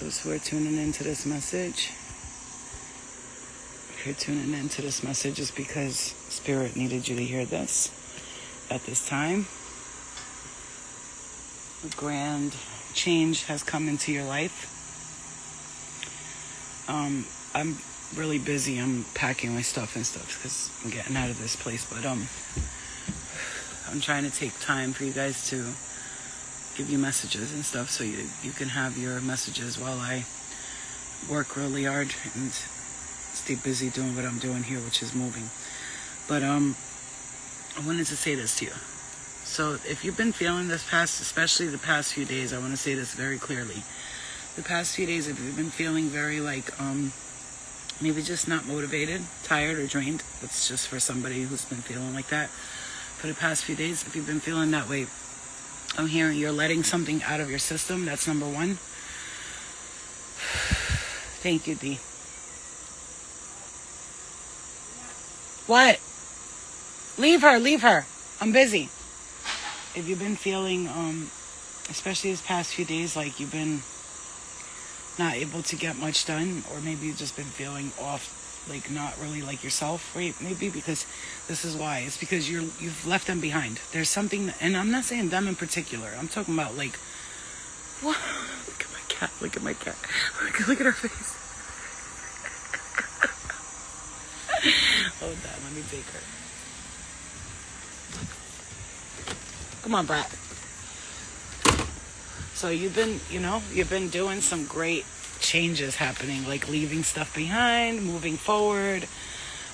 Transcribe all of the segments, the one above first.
Those who are tuning into this message, if you're tuning into this message, is because Spirit needed you to hear this at this time. A grand change has come into your life. I'm really busy. I'm packing my stuff and stuff because I'm getting out of this place. But I'm trying to take time for you guys to give you messages and stuff, so you can have your messages while I work really hard and stay busy doing what I'm doing here, which is moving. But I wanted to say this to you. So if you've been feeling this especially the past few days, I want to say this very clearly. The past few days, if you've been feeling very maybe just not motivated, tired, or drained, it's just for somebody who's been feeling like that. For the past few days, if you've been feeling that way, I'm hearing you're letting something out of your system. That's number one. Thank you, D. What? Leave her. I'm busy. If you've been feeling, especially these past few days, like you've been not able to get much done, or maybe you've just been feeling off, like not really like yourself, right? Maybe because this is why. It's because you've left them behind. There's something, and I'm not saying them in particular. I'm talking about like, what? Look at my cat. Look at her face. Hold on, let me take her. Come on, brat. So you've been doing some great changes happening, like leaving stuff behind, moving forward,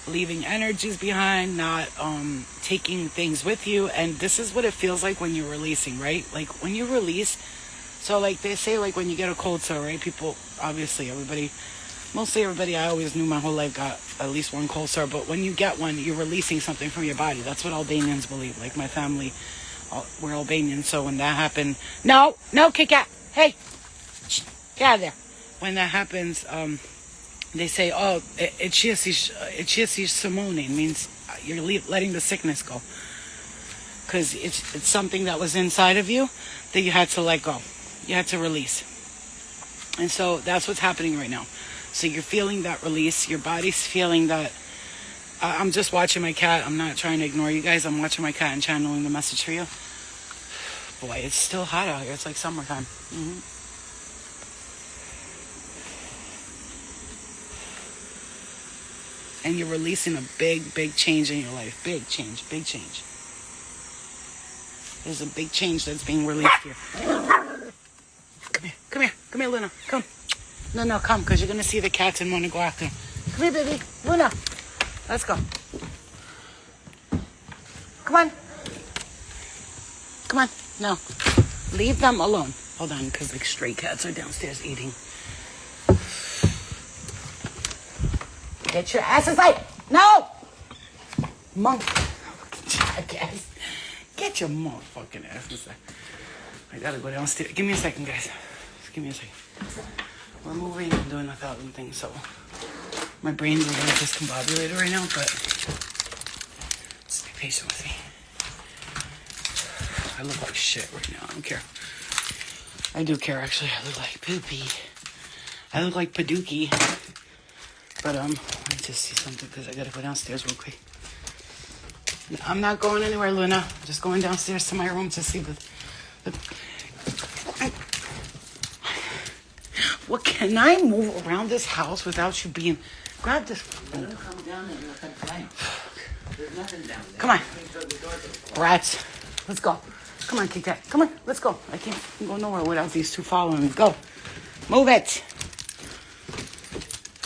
leaving energies behind, not taking things with you. And this is what it feels like when you're releasing, right? Like when you release, so like they say, like when you get a cold sore, right? People, obviously mostly everybody I always knew my whole life got at least one cold sore. But when you get one, you're releasing something from your body. That's what Albanians believe. Like my family, we're Albanian, so when that happened, no, Kit Kat, hey, get out of there. When that happens, they say, oh, ecesi Simone, means you're letting the sickness go, because it's something that was inside of you that you had to let go, you had to release. And so that's what's happening right now. So you're feeling that release, your body's feeling that. I'm just watching my cat. I'm not trying to ignore you guys. I'm watching my cat and channeling the message for you. Boy, it's still hot out here. It's like summertime. Mm-hmm. And you're releasing a big change in your life. Big change. There's a big change that's being released here. Come here, Luna. Come. No, come, because you're going to see the cats and want to go after them. Come here, baby. Luna. Let's go. Come on. No. Leave them alone. Hold on, because like stray cats are downstairs eating. Get your asses out. No! Monkey. Jackass. Get your motherfucking ass inside. I gotta go downstairs. Give me a second, guys. Just give me a second. We're moving and doing 1,000 things, so my brain's a little discombobulated right now, but just be patient with me. I look like shit right now. I don't care. I do care, actually. I look like poopy. I look like Padookie. But let me just see something, because I gotta go downstairs real quick. I'm not going anywhere, Luna. I'm just going downstairs to my room to see What, can I move around this house without you being... Grab this. Come down and look at the light. There's nothing down there. Come on. Brats. Let's go. Come on, Kit Kat. Come on, let's go. I can't go nowhere without these two following me. Go. Move it.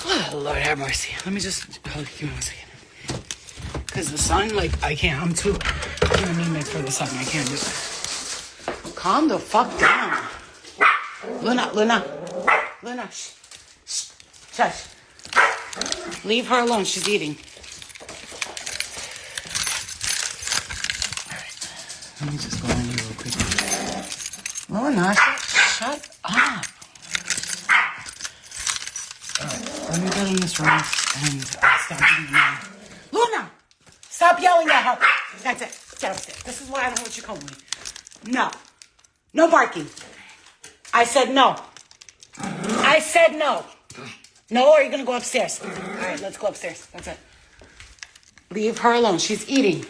Oh, Lord have mercy. Let me just... give me 1 second. Because the sun, like, I can't. I'm too anemic for the sun. I can't do it. Calm the fuck down. Luna. Shh. Shush. Leave her alone. She's eating. All right. Let me just go in here real quick. Luna, shut up. All right. Let me get in this room and stop being annoying. Luna! Stop yelling at her. That's it. Get upstairs. This is why I don't let you come with me. No. No barking. I said no. I said no. No, or are you going to go upstairs? All right, let's go upstairs. That's it. Leave her alone. She's eating.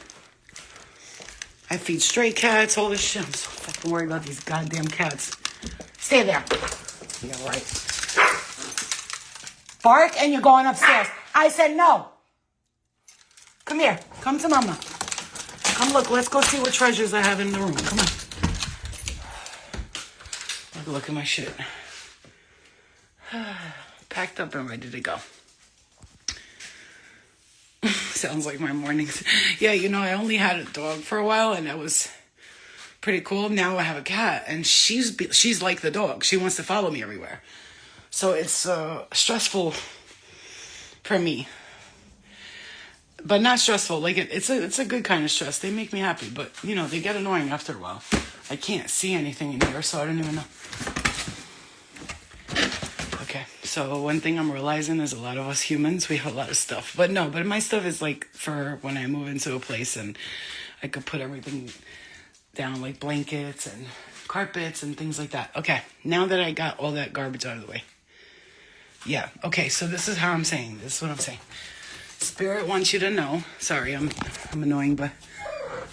I feed stray cats, all this shit. I'm so fucking worried about these goddamn cats. Stay there. Yeah, right. Bark and you're going upstairs. I said no. Come here. Come to mama. Come look. Let's go see what treasures I have in the room. Come on. Look at my shit. Packed up and ready to go. Sounds like my mornings. Yeah, you know, I only had a dog for a while, and that was pretty cool. Now I have a cat, and she's like the dog. She wants to follow me everywhere. So it's stressful for me, but not stressful. Like it's a good kind of stress. They make me happy, but you know, they get annoying after a while. I can't see anything in here, so I don't even know. Okay, so one thing I'm realizing is a lot of us humans, we have a lot of stuff. But my stuff is like for when I move into a place and I could put everything down, like blankets and carpets and things like that. Okay, now that I got all that garbage out of the way. Yeah, okay, so this is how I'm saying. This is what I'm saying. Spirit wants you to know. Sorry, I'm annoying, but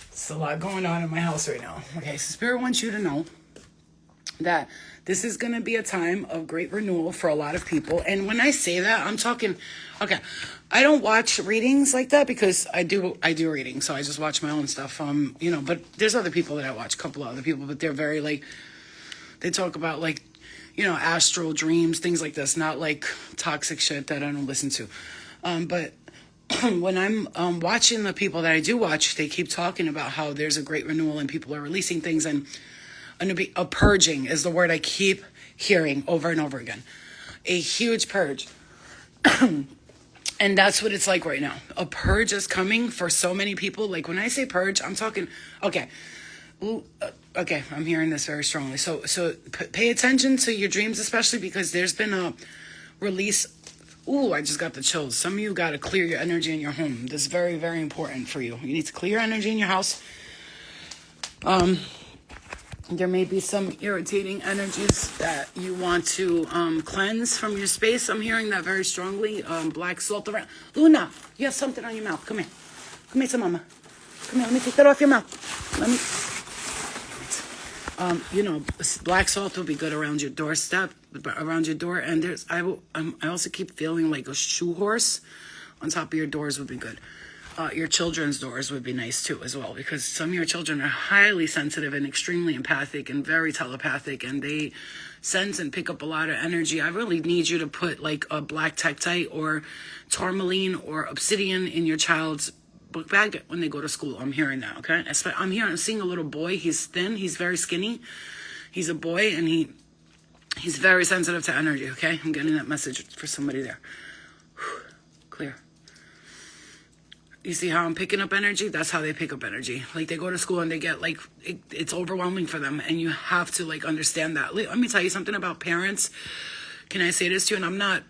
it's a lot going on in my house right now. Okay, so Spirit wants you to know that this is going to be a time of great renewal for a lot of people. And when I say that, I'm talking, okay, I don't watch readings like that because I do readings. So I just watch my own stuff. You know, but there's other people that I watch, a couple of other people, but they're very like, they talk about like, you know, astral dreams, things like this, not like toxic shit that I don't listen to. But when I'm watching the people that I do watch, they keep talking about how there's a great renewal and people are releasing things, and a purging is the word I keep hearing over and over again. A huge purge. And that's what it's like right now. A purge is coming for so many people. Like when I say purge, I'm talking, okay, I'm hearing this very strongly. So pay attention to your dreams, especially because there's been a release. Ooh, I just got the chills. Some of you got to clear your energy in your home. This is very, very important for you. You need to clear your energy in your house. There may be some irritating energies that you want to cleanse from your space. I'm hearing that very strongly. Black salt around. Luna, you have something on your mouth. Come here. Come here to mama. Come here. Let me take that off your mouth. Let me. You know, black salt will be good around your doorstep, around your door. And I also keep feeling like a shoe horse on top of your doors would be good. Your children's doors would be nice too as well, because some of your children are highly sensitive and extremely empathic and very telepathic, and they sense and pick up a lot of energy. I really need you to put like a black tektite or tourmaline or obsidian in your child's book bag when they go to school. I'm hearing that, okay? I'm seeing a little boy. He's thin. He's very skinny. He's a boy, and he's very sensitive to energy, okay? I'm getting that message for somebody there. Whew. Clear. You see how I'm picking up energy? That's how they pick up energy. Like they go to school and they get like, it's overwhelming for them. And you have to like understand that. Let me tell you something about parents. Can I say this to you? And I'm not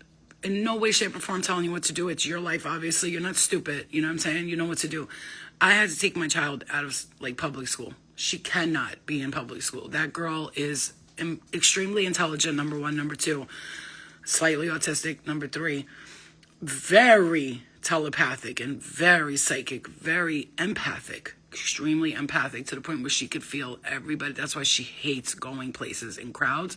in no way, shape or form telling you what to do. It's your life, obviously. You're not stupid. You know what I'm saying? You know what to do. I had to take my child out of like public school. She cannot be in public school. That girl is extremely intelligent, number one. Number two, slightly autistic. Number three, very telepathic and very psychic, very empathic, extremely empathic to the point where she could feel everybody. That's why she hates going places in crowds.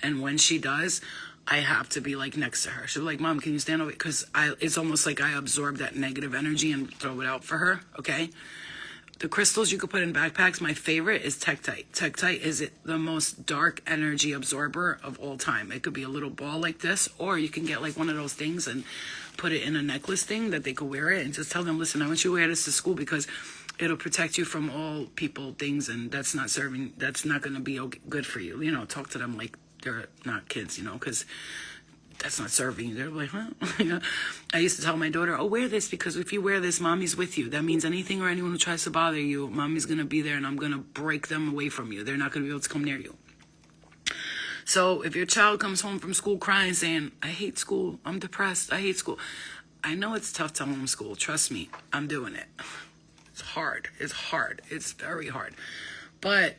And when she does, I have to be like next to her. She'll be like, Mom, can you stand over? Because it's almost like I absorb that negative energy and throw it out for her. Okay. The crystals you could put in backpacks, my favorite is tektite. Tektite is the most dark energy absorber of all time. It could be a little ball like this, or you can get like one of those things and put it in a necklace thing that they could wear it, and just tell them, listen, I want you to wear this to school because it'll protect you from all people, things, and that's not going to be good for you. You know, talk to them like they're not kids, you know, because that's not serving you. They're like, huh? I used to tell my daughter, wear this because if you wear this, mommy's with you. That means anything or anyone who tries to bother you, mommy's going to be there and I'm going to break them away from you. They're not going to be able to come near you. So if your child comes home from school crying, saying, I hate school, I'm depressed, I hate school. I know it's tough to homeschool. Trust me, I'm doing it. It's hard. It's hard. It's very hard. But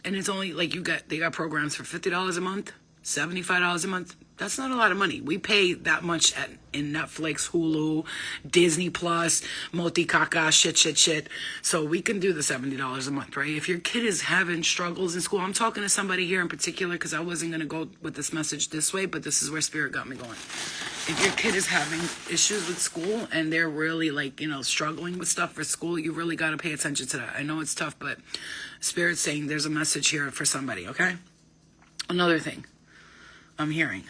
And it's only like they got programs for $50 a month, $75 a month. That's not a lot of money. We pay that much in Netflix, Hulu, Disney Plus, multi-caca, shit. So we can do the $70 a month, right? If your kid is having struggles in school, I'm talking to somebody here in particular because I wasn't going to go with this message this way, but this is where Spirit got me going. If your kid is having issues with school and they're really like, struggling with stuff for school, you really got to pay attention to that. I know it's tough, but Spirit's saying there's a message here for somebody, okay? Another thing I'm hearing.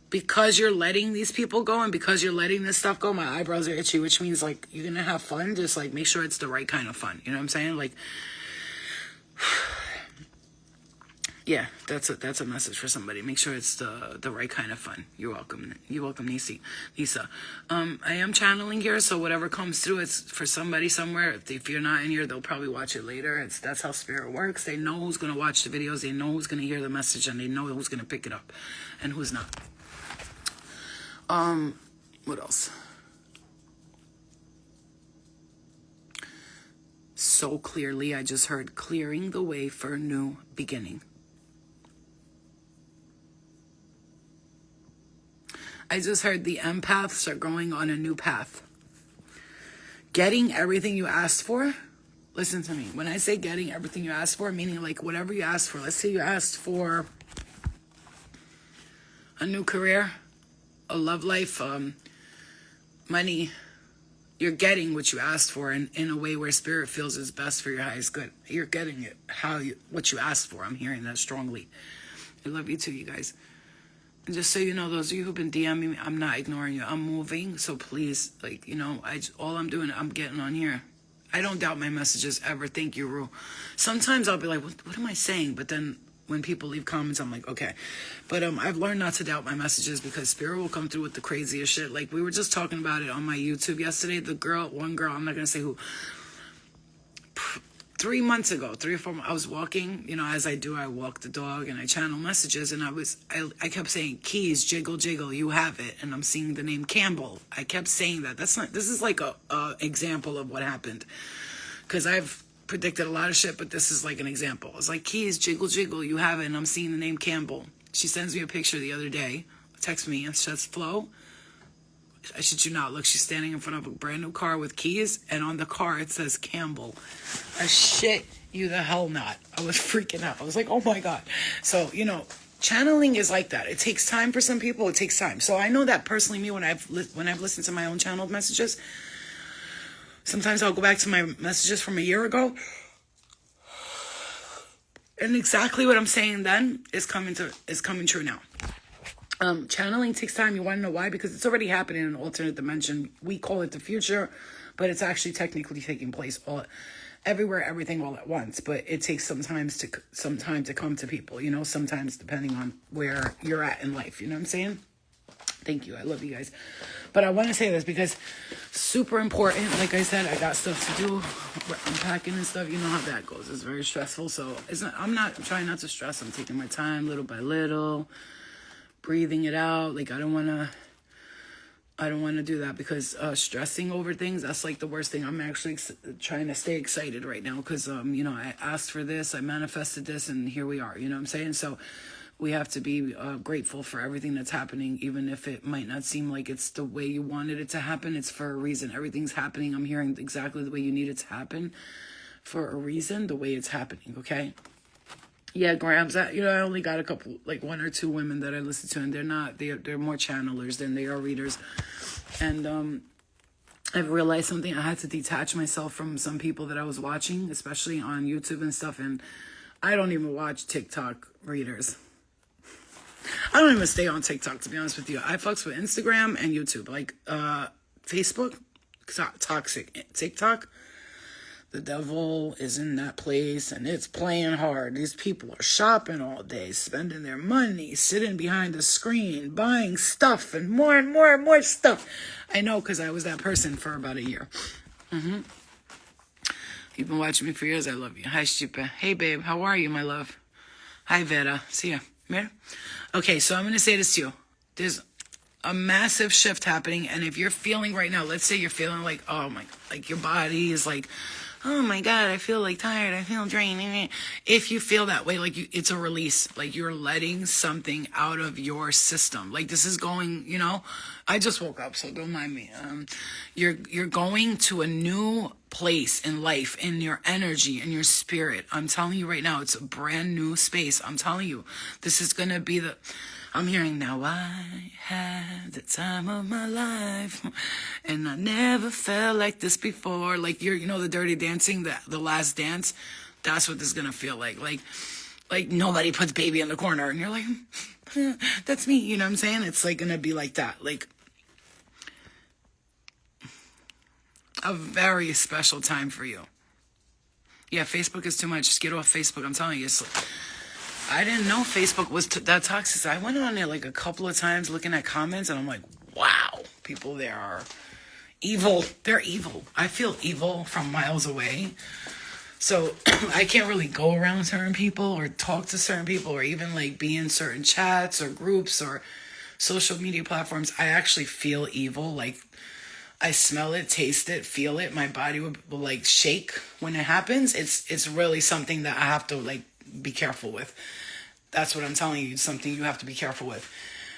Because you're letting these people go and because you're letting this stuff go, my eyebrows are itchy, which means like you're gonna have fun. Just like make sure it's the right kind of fun. You know what I'm saying? Like, yeah, that's a message for somebody. Make sure it's the right kind of fun. You're welcome. You're welcome, Nisa. I am channeling here, so whatever comes through, it's for somebody somewhere. If you're not in here, they'll probably watch it later. That's how Spirit works. They know who's gonna watch the videos. They know who's gonna hear the message, and they know who's gonna pick it up, and who's not. What else? So clearly, I just heard clearing the way for a new beginning. I just heard the empaths are going on a new path. Getting everything you asked for. Listen to me. When I say getting everything you asked for, meaning like whatever you asked for. Let's say you asked for a new career, a love life, money. You're getting what you asked for in a way where Spirit feels is best for your highest good. You're getting it what you asked for. I'm hearing that strongly. I love you too, you guys. And just so you know, those of you who've been DMing me, I'm not ignoring you. I'm moving, so please, all I'm doing, I'm getting on here. I don't doubt my messages ever. Thank you, Rue. Sometimes I'll be like, what am I saying? But then when people leave comments, I'm like, okay. But I've learned not to doubt my messages because Spirit will come through with the craziest shit. Like, we were just talking about it on my YouTube yesterday. One girl, I'm not going to say who, 3 months ago, 3 or 4 months, I was walking, as I do, I walk the dog and I channel messages, and I kept saying, keys, jiggle, jiggle, you have it. And I'm seeing the name Campbell. I kept saying that. This is like a example of what happened. Because I've predicted a lot of shit, but this is like an example. It's like, keys, jiggle, jiggle, you have it. And I'm seeing the name Campbell. She sends me a picture the other day, texts me, and says, Flo, I shit you not. Look, she's standing in front of a brand new car with keys, and on the car it says Campbell. I shit you the hell not. I was freaking out. I was like, oh my God. So, channeling is like that. It takes time for some people. It takes time. So I know that personally, me, when I've listened to my own channeled messages, sometimes I'll go back to my messages from a year ago, and exactly what I'm saying then is coming true now. Channeling takes time. You want to know why? Because it's already happening in an alternate dimension. We call it the future, but it's actually technically taking place everywhere, everything all at once. But it takes some time to come to people, sometimes depending on where you're at in life. You know what I'm saying? Thank you. I love you guys. But I want to say this because super important. Like I said, I got stuff to do. We're unpacking and stuff. You know how that goes. It's very stressful. So I'm trying not to stress. I'm taking my time little by little, breathing it out. Like I don't want to do that because stressing over things, that's like the worst thing. I'm actually trying to stay excited right now because I asked for this, I manifested this, and here we are. You know what I'm saying? So we have to be grateful for everything that's happening, even if it might not seem like it's the way you wanted it to happen. It's for a reason. Everything's happening. I'm hearing exactly the way you need it to happen for a reason, the way it's happening. Okay. Yeah, Grams, I only got a couple, like 1 or 2 women that I listen to, and they're more channelers than they are readers. And I've realized something. I had to detach myself from some people that I was watching, especially on YouTube and stuff. And I don't even watch TikTok readers. I don't even stay on TikTok, to be honest with you. I fucks with Instagram and YouTube. Like Facebook, toxic. TikTok, the devil is in that place and it's playing hard. These people are shopping all day, spending their money, sitting behind the screen, buying stuff and more and more and more stuff. I know, because I was that person for about a year. You've been watching me for years. I love you. Hi, Stipe. Hey, babe. How are you, my love? Hi, Vera. See ya. Mira? Okay, so I'm going to say this to you. There's a massive shift happening, and if you're feeling right now, let's say you're feeling like, oh my, like your body is like oh my God, I feel like tired, I feel drained. If you feel that way, like it's a release, like you're letting something out of your system. Like this is going, I just woke up, so don't mind me. You're going to a new place in life, in your energy, in your spirit. I'm telling you right now, it's a brand new space. I'm telling you, this is going to be I'm hearing now, I had the time of my life, and I never felt like this before. Like the Dirty Dancing, the last dance. That's what this is gonna feel like. Like nobody puts baby in the corner, and you're like, that's me. You know what I'm saying? It's like gonna be like that. Like a very special time for you. Yeah, Facebook is too much. Just get off Facebook. I'm telling you, I didn't know Facebook was that toxic. I went on there like a couple of times looking at comments, and I'm like, wow, people there are evil. They're evil. I feel evil from miles away. So I can't really go around certain people or talk to certain people or even like be in certain chats or groups or social media platforms. I actually feel evil. Like I smell it, taste it, feel it. My body will like shake when it happens. It's really something that I have to like be careful with. That's what I'm telling you. It's something you have to be careful with.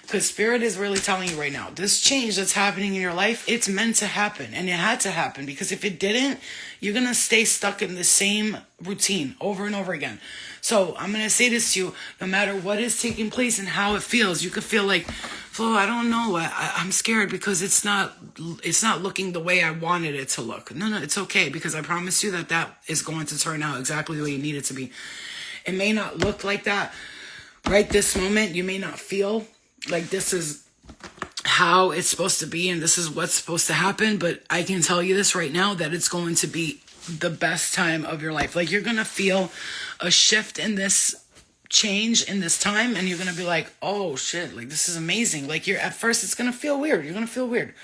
Because Spirit is really telling you right now, this change that's happening in your life, it's meant to happen. And it had to happen. Because if it didn't, you're going to stay stuck in the same routine over and over again. So I'm going to say this to you, no matter what is taking place and how it feels, you could feel like, Flo, I don't know. I'm scared because it's not looking the way I wanted it to look. No, it's okay. Because I promise you that is going to turn out exactly the way you need it to be. It may not look like that right this moment. You may not feel like this is how it's supposed to be and this is what's supposed to happen. But I can tell you this right now, that it's going to be the best time of your life. Like you're going to feel a shift in this change in this time. And you're going to be like, oh shit, like this is amazing. Like at first it's going to feel weird. You're going to feel weird.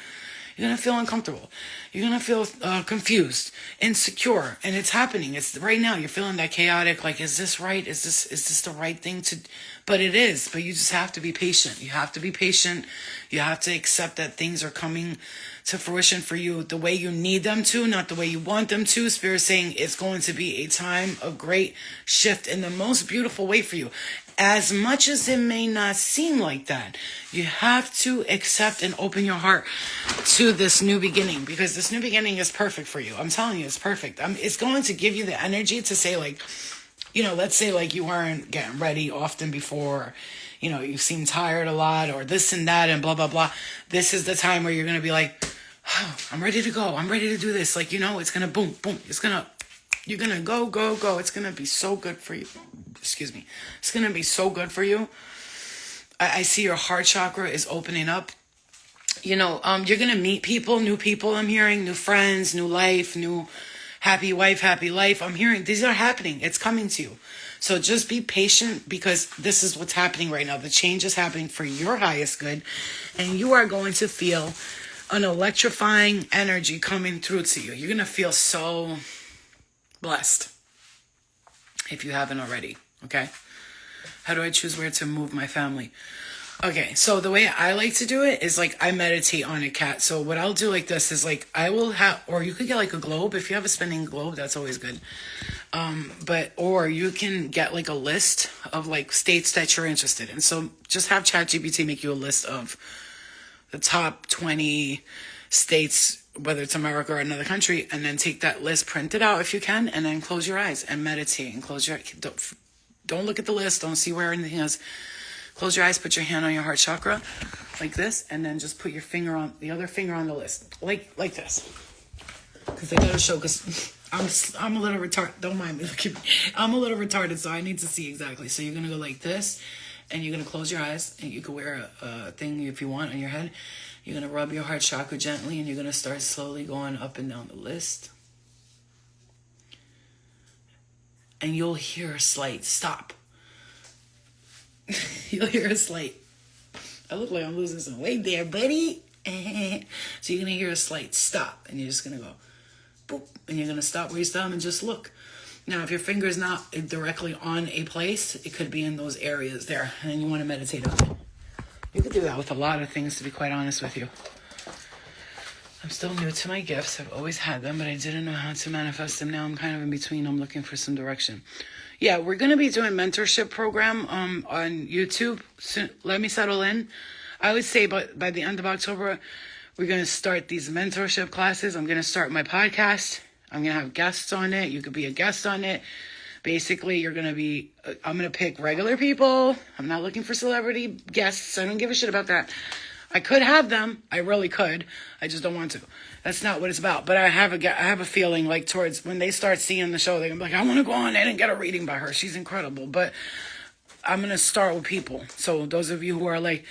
You're going to feel uncomfortable. You're going to feel confused, insecure. And it's happening. It's right now. You're feeling that chaotic. Like, is this right? Is this the right thing to... But it is. But you just have to be patient. You have to be patient. You have to accept that things are coming to fruition for you the way you need them to, not the way you want them to. Spirit saying it's going to be a time of great shift in the most beautiful way for you. As much as it may not seem like that, you have to accept and open your heart to this new beginning, because this new beginning is perfect for you. I'm telling you, it's perfect. It's going to give you the energy to say, like, let's say like you weren't getting ready often before, you seem tired a lot or this and that and blah, blah, blah. This is the time where you're going to be like, oh, I'm ready to go. I'm ready to do this. Like, it's going to boom, boom. You're going to go, go, go. It's going to be so good for you. Excuse me. It's going to be so good for you. I see your heart chakra is opening up. You're going to meet people, new people. I'm hearing new friends, new life, new happy wife, happy life. I'm hearing these are happening. It's coming to you. So just be patient, because this is what's happening right now. The change is happening for your highest good. And you are going to feel an electrifying energy coming through to you. You're going to feel so blessed if you haven't already. Okay. How do I choose where to move my family? Okay. So the way I like to do it is like I meditate on a cat. So what I'll do like this is like I will have, or you could get like a globe. If you have a spinning globe, that's always good. Or you can get like a list of like states that you're interested in. So just have ChatGPT make you a list of the top 20 states, whether it's America or another country, and then take that list, print it out if you can, and then close your eyes and meditate and close your eyes. Don't look at the list. Don't see where anything is. Close your eyes, put your hand on your heart chakra like this, and then just put your finger on the other finger on the list. Like this. Because I gotta show, because I'm a little retarded. Don't mind me. I'm a little retarded, so I need to see exactly. So you're gonna go like this, and you're gonna close your eyes, and you can wear a thing if you want on your head. You're gonna rub your heart chakra gently, and you're gonna start slowly going up and down the list. And you'll hear a slight stop. You'll hear a slight. I look like I'm losing some weight there, buddy. So you're going to hear a slight stop. And you're just going to go, boop. And you're going to stop where you stop and just look. Now, if your finger is not directly on a place, it could be in those areas there. And then you want to meditate on it. You could do that with a lot of things, to be quite honest with you. I'm still new to my gifts. I've always had them, but I didn't know how to manifest them. Now I'm kind of in between. I'm looking for some direction. Yeah, we're going to be doing mentorship program on YouTube. So let me settle in. I would say by the end of October, we're going to start these mentorship classes. I'm going to start my podcast. I'm going to have guests on it. You could be a guest on it. Basically, I'm going to pick regular people. I'm not looking for celebrity guests. I don't give a shit about that. I could have them. I really could. I just don't want to. That's not what it's about. But I have a feeling like towards when they start seeing the show, they're going to be like, I want to go on in and get a reading by her. She's incredible. But I'm going to start with people. So those of you who are like,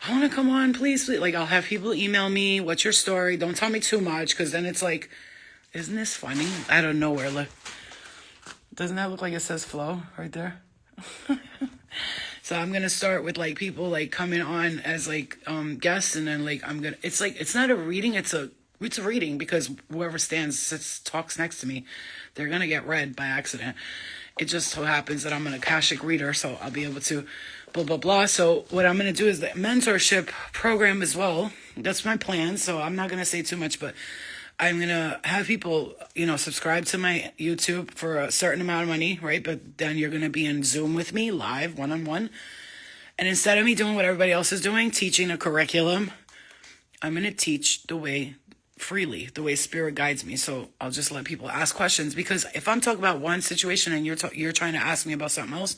I want to come on, please. Like, I'll have people email me, what's your story? Don't tell me too much, because then it's like, isn't this funny? Out of nowhere. Look. Doesn't that look like it says flow right there? So I'm going to start with like people like coming on as like guests, and then like it's not a reading, it's a reading, because whoever talks next to me, they're going to get read by accident. It just so happens that I'm an Akashic reader, so I'll be able to blah, blah, blah. So what I'm going to do is the mentorship program as well. That's my plan. So I'm not going to say too much, but I'm going to have people, subscribe to my YouTube for a certain amount of money, right? But then you're going to be in Zoom with me, live, one-on-one. And instead of me doing what everybody else is doing, teaching a curriculum, I'm going to teach freely, the way Spirit guides me. So I'll just let people ask questions, because if I'm talking about one situation and you're trying to ask me about something else,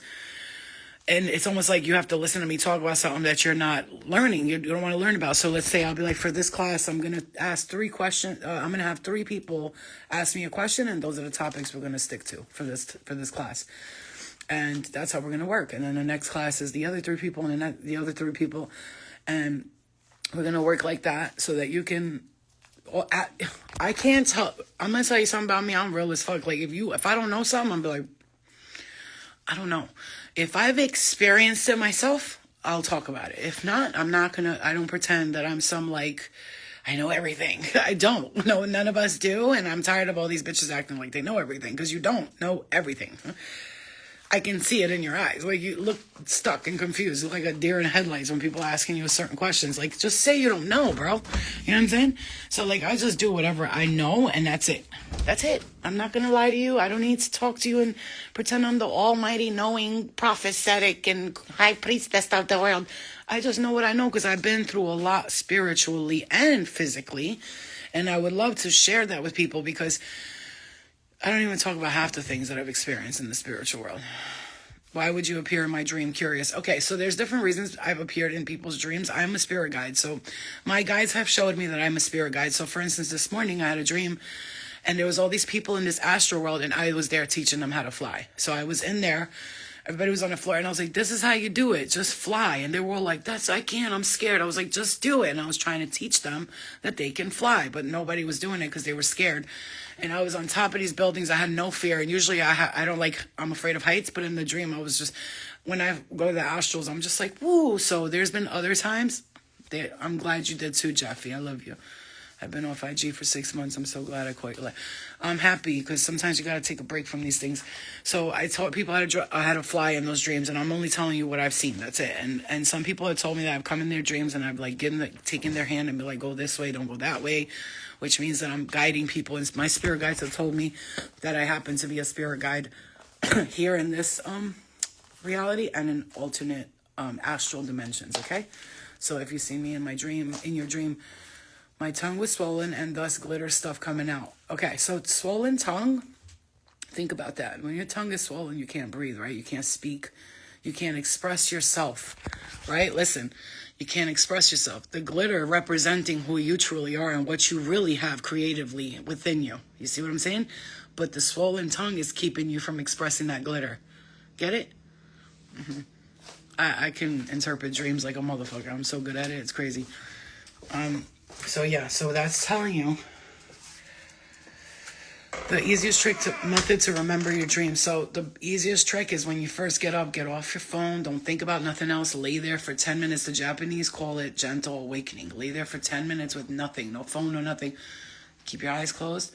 and it's almost like you have to listen to me talk about something that you're not learning, you don't want to learn about. So let's say I'll be like, for this class, I'm going to ask 3 questions. I'm going to have 3 people ask me a question, and those are the topics we're going to stick to for this class. And that's how we're going to work. And then the next class is the other 3 people, and then the other 3 people. And we're going to work like that so that you can... I can't tell... I'm going to tell you something about me. I'm real as fuck. Like, if I don't know something, I'm be like, I don't know. If I've experienced it myself, I'll talk about it. If not, I don't pretend that I'm some like, I know everything. I don't. No, none of us do. And I'm tired of all these bitches acting like they know everything, because you don't know everything. I can see it in your eyes. Like, you look stuck and confused. You look like a deer in headlights when people are asking you certain questions. Like, just say you don't know, bro. You know what I'm saying? So, like, I just do whatever I know, and that's it. That's it. I'm not going to lie to you. I don't need to talk to you and pretend I'm the almighty, knowing, prophetic, and high priestess of the world. I just know what I know, because I've been through a lot spiritually and physically, and I would love to share that with people, because I don't even talk about half the things that I've experienced in the spiritual world. Why would you appear in my dream? Curious. Okay, so there's different reasons I've appeared in people's dreams. I'm a spirit guide, so my guides have showed me that I'm a spirit guide. So, for instance, this morning I had a dream, and there was all these people in this astral world, and I was there teaching them how to fly. So I was in there. Everybody was on the floor, and I was like, this is how you do it. Just fly. And they were all like, I can't. I'm scared. I was like, just do it. And I was trying to teach them that they can fly, but nobody was doing it because they were scared. And I was on top of these buildings. I had no fear. And usually I'm afraid of heights, but in the dream, I was just, when I go to the astrals, I'm just like, woo. So there's been other times I'm glad you did too, Jeffy. I love you. I've been off IG for 6 months. I'm so glad I'm happy, because sometimes you got to take a break from these things. So I taught people how to fly in those dreams, and I'm only telling you what I've seen. That's it. And some people have told me that I've come in their dreams and I've like taken their hand and be like, go this way, don't go that way, which means that I'm guiding people. And my spirit guides have told me that I happen to be a spirit guide here in this reality and in alternate astral dimensions. Okay, so if you see me in your dream, my tongue was swollen and thus glitter stuff coming out. Okay, so swollen tongue, think about that. When your tongue is swollen, you can't breathe, right? You can't speak. You can't express yourself, right? Listen, you can't express yourself. The glitter representing who you truly are and what you really have creatively within you. You see what I'm saying? But the swollen tongue is keeping you from expressing that glitter. Get it? Mm-hmm. I can interpret dreams like a motherfucker. I'm so good at it. It's crazy. So that's telling you the easiest method to remember your dreams. So the easiest trick is when you first get up, get off your phone. Don't think about nothing else. Lay there for 10 minutes. The Japanese call it gentle awakening. Lay there for 10 minutes with nothing, no phone, no nothing. Keep your eyes closed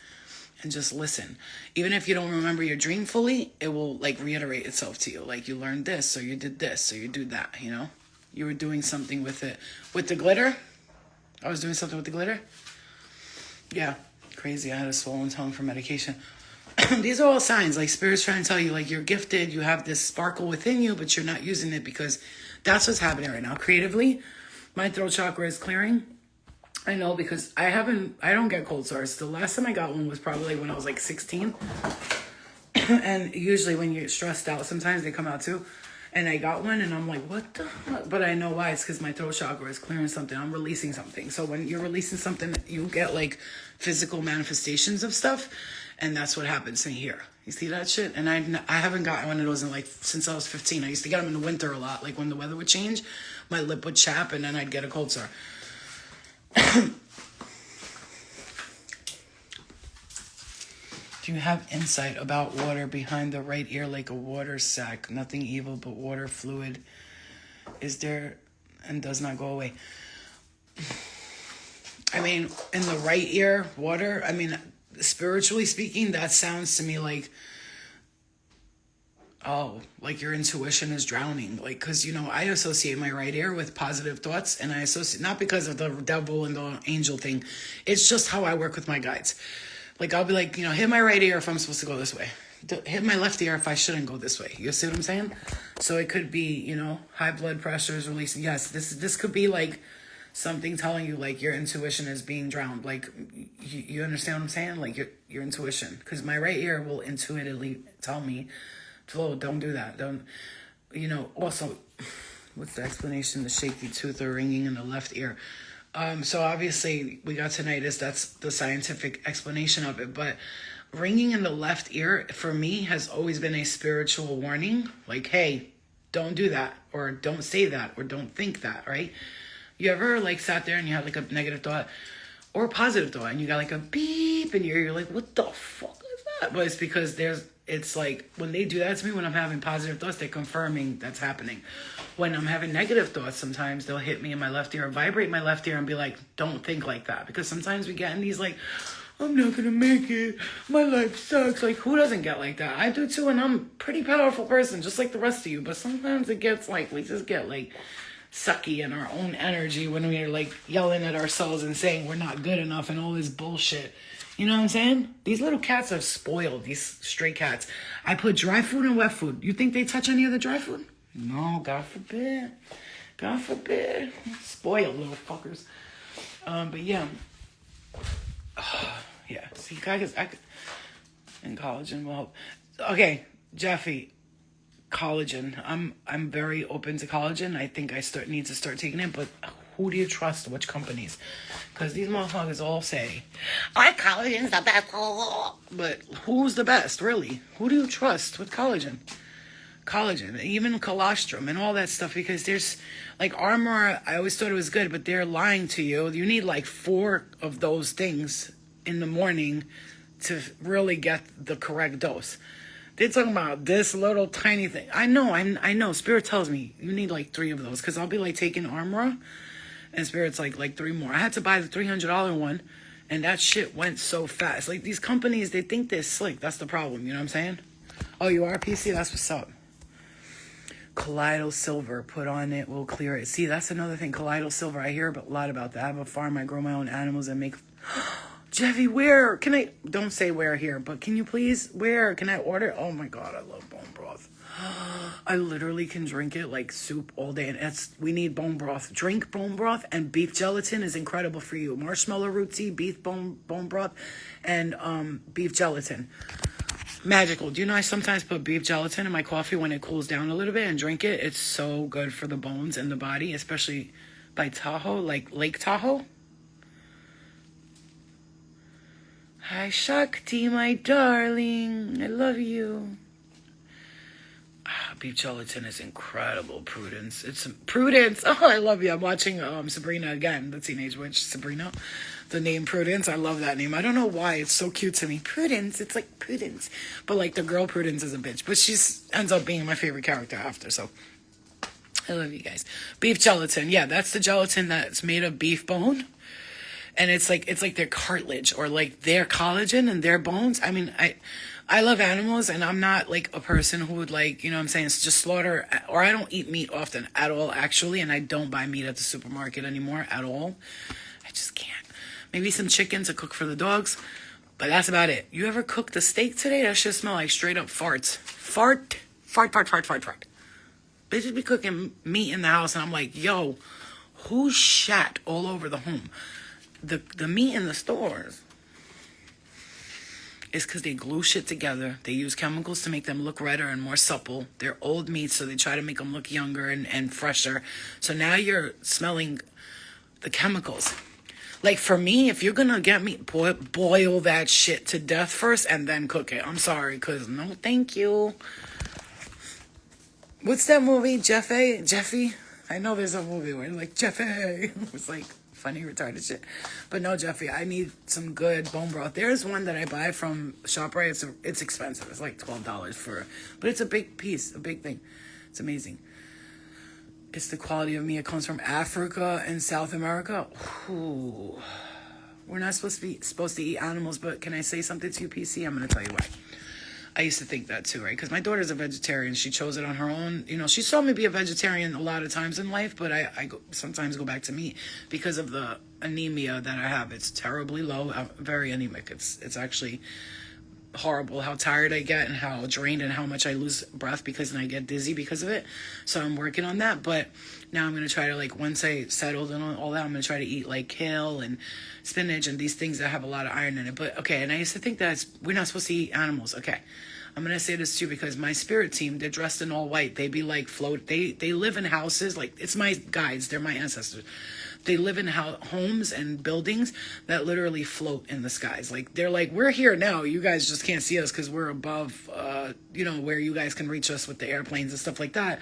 and just listen. Even if you don't remember your dream fully, it will like reiterate itself to you. Like you learned this, or you did this, or you do that, You were doing something with it. With the glitter, I was doing something with the glitter. Yeah, crazy. I had a swollen tongue from medication. These are all signs, like spirit's trying to tell you, like you're gifted, you have this sparkle within you, but you're not using it because that's what's happening right now. Creatively, my throat chakra is clearing. I know because I don't get cold sores. The last time I got one was probably when I was like 16. And usually when you're stressed out, sometimes they come out too. And I got one and I'm like, what the fuck? But I know why. It's because my throat chakra is clearing something. I'm releasing something. So when you're releasing something, you get like physical manifestations of stuff. And that's what happens in here. You see that shit? And I haven't gotten one of those in like since I was 15. I used to get them in the winter a lot. Like when the weather would change, my lip would chap and then I'd get a cold sore. Do you have insight about water behind the right ear like a water sac? Nothing evil but water fluid is there and does not go away. I mean, in the right ear, water, I mean, spiritually speaking, that sounds to me like, oh, like your intuition is drowning. Like, because, you know, I associate my right ear with positive thoughts, and I associate, not because of the devil and the angel thing, it's just how I work with my guides. Like, I'll be like, you know, hit my right ear if I'm supposed to go this way. Hit my left ear if I shouldn't go this way. You see what I'm saying? So it could be, you know, high blood pressure is releasing. Yes, this could be like something telling you like your intuition is being drowned. Like, you understand what I'm saying? Like your intuition. Because my right ear will intuitively tell me, Flo, don't do that. Don't, you know, also, what's the explanation? The shaky tooth or ringing in the left ear. So obviously we got tinnitus. That's the scientific explanation of it. But ringing in the left ear for me has always been a spiritual warning. Like, hey, don't do that, or don't say that, or don't think that, right? You ever like sat there and you had like a negative thought or a positive thought and you got like a beep in your ear? You're like, what the fuck is that? But it's because it's like when they do that to me, when I'm having positive thoughts, they're confirming that's happening. When I'm having negative thoughts, sometimes they'll hit me in my left ear, vibrate my left ear and be like, don't think like that. Because sometimes we get in these like, I'm not going to make it. My life sucks. Like, who doesn't get like that? I do too, and I'm a pretty powerful person, just like the rest of you. But sometimes it gets like, we just get like sucky in our own energy when we're like yelling at ourselves and saying we're not good enough and all this bullshit. You know what I'm saying? These little cats are spoiled, these stray cats. I put dry food and wet food. You think they touch any of the dry food? No, God forbid. God forbid. Spoiled little fuckers. But yeah. Yeah. See, guys, and collagen will help. Okay, Jeffy. Collagen. I'm very open to collagen. I think I need to start taking it, but who do you trust? Which companies? Because these motherfuckers all say, "Our collagen's the best." But who's the best, really? Who do you trust with collagen? Collagen, even colostrum and all that stuff, because there's like Armor, I always thought it was good, but they're lying to you. You need like 4 of those things in the morning to really get the correct dose. They're talking about this little tiny thing. I know. Spirit tells me you need like 3 of those, because I'll be like taking Armor and Spirit's like 3 more. I had to buy the $300 one, and that shit went so fast. Like these companies, they think they're slick. That's the problem. You know what I'm saying? Oh, you are PC? That's what's up. Colloidal silver put on it will clear it. See, that's another thing. Colloidal silver. I hear a lot about that. I have a farm. I grow my own animals and make... Jeffy, where? Can I... Don't say where here, but can you please... Where? Can I order? Oh my God, I love bone broth. I literally can drink it like soup all day. And we need bone broth. Drink bone broth, and beef gelatin is incredible for you. Marshmallow root tea, beef bone broth, and beef gelatin. Magical. Do you know I sometimes put beef gelatin in my coffee when it cools down a little bit and drink it? It's so good for the bones and the body, especially by Tahoe, like Lake Tahoe. Hi, Shakti, my darling. I love you. Beef gelatin is incredible. Prudence. Prudence. Oh, I love you. I'm watching Sabrina again, the teenage witch Sabrina. The name Prudence, I love that name. I don't know why, it's so cute to me. Prudence, it's like Prudence. But like the girl Prudence is a bitch. But she ends up being my favorite character after, so I love you guys. Beef gelatin, yeah, that's the gelatin that's made of beef bone. And it's like their cartilage, or like their collagen and their bones. I mean, I love animals, and I'm not like a person who would like, you know what I'm saying, it's just slaughter, or I don't eat meat often at all, actually, and I don't buy meat at the supermarket anymore at all. I just can't. Maybe some chicken to cook for the dogs. But that's about it. You ever cooked a steak today? That shit smell like straight up farts. Fart. Bitches be cooking meat in the house, and I'm like, yo, who shat all over the home? The meat in the stores is because they glue shit together. They use chemicals to make them look redder and more supple. They're old meats, so they try to make them look younger and fresher. So now you're smelling the chemicals. Like, for me, if you're gonna get me, boil that shit to death first and then cook it. I'm sorry, because no thank you. What's that movie, Jeffy? I know there's a movie where like, Jeffy. It's like funny, retarded shit. But no, Jeffy, I need some good bone broth. There's one that I buy from ShopRite. It's expensive. It's like $12 but it's a big piece, a big thing. It's amazing. It's the quality of meat. It comes from Africa and South America. Ooh. We're not supposed to eat animals, but can I say something to you, PC? I'm going to tell you why. I used to think that too, right? Because my daughter's a vegetarian. She chose it on her own. You know, she saw me be a vegetarian a lot of times in life, but I sometimes go back to meat because of the anemia that I have. It's terribly low. I'm very anemic. It's actually horrible how tired I get and how drained and how much I lose breath because then I get dizzy because of it. So I'm working on that. But now I'm going to try to, like, once I settled and all that, I'm going to try to eat like kale and spinach and these things that have a lot of iron in it. But okay, and I used to think that we're not supposed to eat animals. Okay, I'm going to say this too because my spirit team, they're dressed in all white. They be like they live in houses. Like, it's my guides. They're my ancestors. They live in homes and buildings that literally float in the skies. Like, they're like, we're here now. You guys just can't see us because we're above, where you guys can reach us with the airplanes and stuff like that.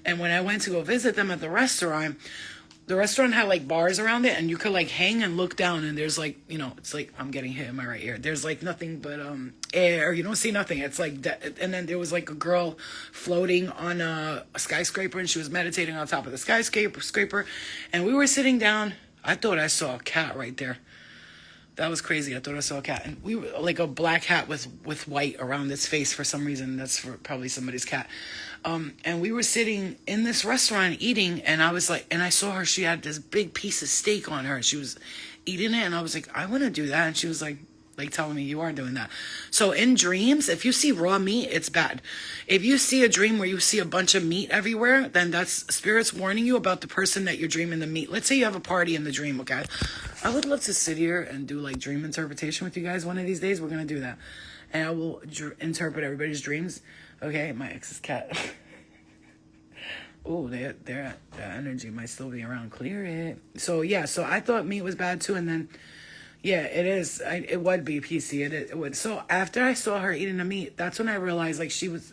And when I went to go visit them at the restaurant had like bars around it, and you could like hang and look down, and there's like, it's like I'm getting hit in my right ear. There's like nothing but air. You don't see nothing. It's like and then there was like a girl floating on a skyscraper, and she was meditating on top of the skyscraper, and we were sitting down. I thought I saw a cat right there. That was crazy. I thought I saw a cat, and we were like a black hat with white around its face for some reason. That's for probably somebody's cat. And we were sitting in this restaurant eating, and I was like, and I saw her. She had this big piece of steak on her. She was eating it, and I was like, I want to do that. And she was like telling me, you are doing that. So in dreams, if you see raw meat, it's bad. If you see a dream where you see a bunch of meat everywhere, then that's spirits warning you about the person that you're dreaming the meat. Let's say you have a party in the dream, okay? I would love to sit here and do like dream interpretation with you guys one of these days. We're going to do that. And I will interpret everybody's dreams. Okay, my ex's cat. Oh, their energy might still be around. Clear it. So yeah, so I thought meat was bad too, and then yeah, it is. It would be PC. It would. So after I saw her eating the meat, that's when I realized like she was